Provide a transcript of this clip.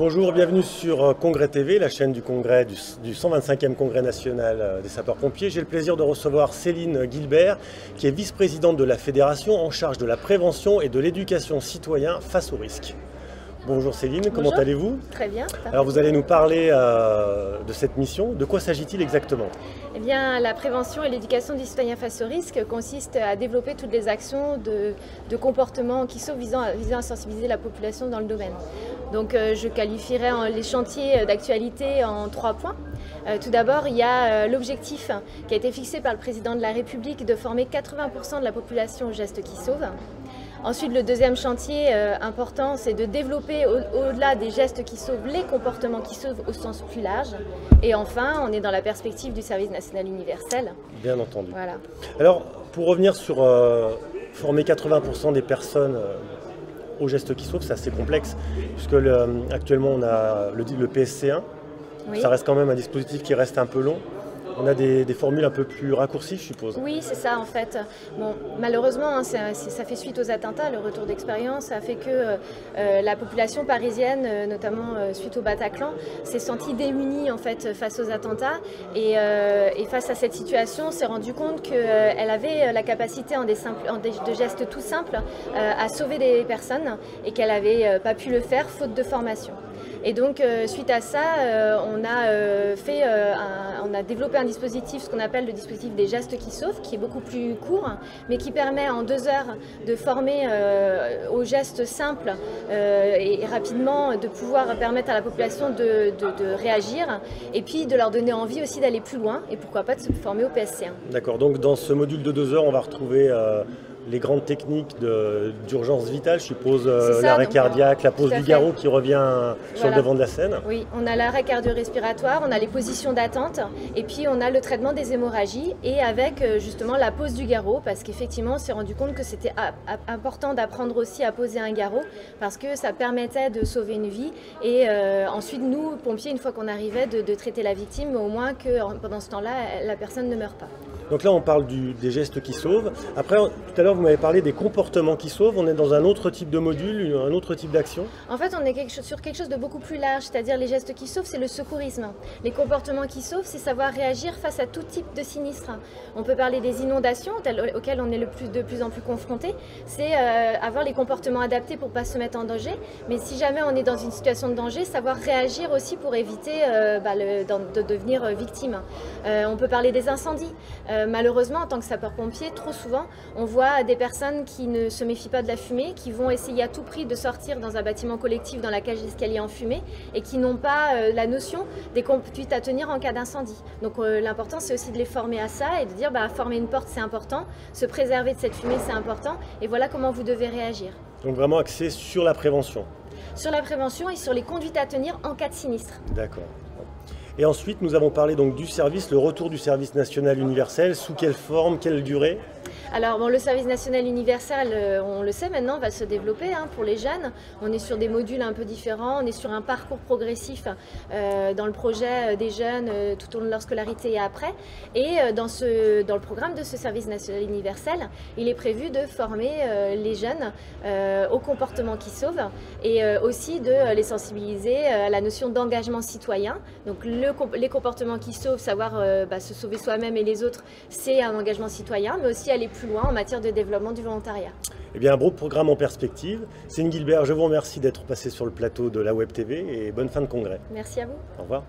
Bonjour, bienvenue sur Congrès TV, la chaîne du congrès du 125e Congrès national des sapeurs-pompiers. J'ai le plaisir de recevoir Céline Guilbert, qui est vice-présidente de la Fédération en charge de la prévention et de l'éducation citoyen face aux risques. Bonjour Céline, comment allez-vous? Très bien. Alors vous allez nous parler de cette mission. De quoi s'agit-il exactement? Eh bien, la prévention et l'éducation des citoyens face aux risques consiste à développer toutes les actions de comportement qui sont visant à sensibiliser la population dans le domaine. Donc je qualifierais les chantiers d'actualité en 3 points. Tout d'abord, il y a l'objectif qui a été fixé par le président de la République de former 80% de la population aux gestes qui sauvent. Ensuite, le deuxième chantier important, c'est de développer au-delà des gestes qui sauvent, les comportements qui sauvent au sens plus large. Et enfin, on est dans la perspective du service national universel. Bien entendu. Voilà. Alors, pour revenir sur former 80% des personnes aux gestes qui sauvent, c'est assez complexe, puisque actuellement on a le PSC1, oui. Ça reste quand même un dispositif qui reste un peu long. On a des formules un peu plus raccourcies, je suppose. Oui, c'est ça en fait. Bon, malheureusement, hein, ça fait suite aux attentats, le retour d'expérience a fait que la population parisienne, notamment suite au Bataclan, s'est sentie démunie en fait face aux attentats et face à cette situation, s'est rendu compte qu'elle avait la capacité de gestes tout simples à sauver des personnes et qu'elle n'avait pas pu le faire faute de formation. Et donc, suite à ça, on a développé un dispositif, ce qu'on appelle le dispositif des gestes qui sauvent, qui est beaucoup plus court, mais qui permet en 2 heures de former aux gestes simples et rapidement de pouvoir permettre à la population de réagir et puis de leur donner envie aussi d'aller plus loin et pourquoi pas de se former au PSC1. D'accord, donc dans ce module de 2 heures, on va retrouver les grandes techniques d'urgence vitale, je suppose, l'arrêt cardiaque, la pose du garrot qui revient sur le devant de la scène. Oui, on a l'arrêt cardio-respiratoire, on a les positions d'attente et puis on a le traitement des hémorragies et avec justement la pose du garrot parce qu'effectivement on s'est rendu compte que c'était important d'apprendre aussi à poser un garrot parce que ça permettait de sauver une vie et ensuite nous, pompiers, une fois qu'on arrivait, de traiter la victime, au moins que pendant ce temps-là, la personne ne meurt pas. Donc là, on parle des gestes qui sauvent. Après, tout à l'heure, vous m'avez parlé des comportements qui sauvent. On est dans un autre type de module, un autre type d'action. En fait, on est sur quelque chose de beaucoup plus large, c'est-à-dire les gestes qui sauvent, c'est le secourisme. Les comportements qui sauvent, c'est savoir réagir face à tout type de sinistre. On peut parler des inondations, auxquelles on est de plus en plus confronté. C'est avoir les comportements adaptés pour ne pas se mettre en danger. Mais si jamais on est dans une situation de danger, savoir réagir aussi pour éviter de devenir victime. On peut parler des incendies. Malheureusement, en tant que sapeur-pompier, trop souvent, on voit des personnes qui ne se méfient pas de la fumée, qui vont essayer à tout prix de sortir dans un bâtiment collectif dans la cage d'escalier en fumée et qui n'ont pas la notion des conduites à tenir en cas d'incendie. Donc l'important, c'est aussi de les former à ça et de dire former une porte, c'est important, se préserver de cette fumée, c'est important et voilà comment vous devez réagir. Donc vraiment axé sur la prévention. Sur la prévention et sur les conduites à tenir en cas de sinistre. D'accord. Et ensuite, nous avons parlé donc du service, le retour du service national universel. Sous quelle forme, quelle durée? Alors bon, le service national universel, on le sait maintenant, va se développer pour les jeunes. On est sur des modules un peu différents, on est sur un parcours progressif dans le projet des jeunes tout au long de leur scolarité et après. Et dans le programme de ce service national universel, il est prévu de former les jeunes au comportement qui sauve et aussi de les sensibiliser à la notion d'engagement citoyen. Donc les comportements qui sauvent, savoir se sauver soi-même et les autres, c'est un engagement citoyen, mais aussi aller plus loin en matière de développement du volontariat. Eh bien, un beau programme en perspective. Céline Guilbert, je vous remercie d'être passée sur le plateau de la Web TV et bonne fin de congrès. Merci à vous. Au revoir.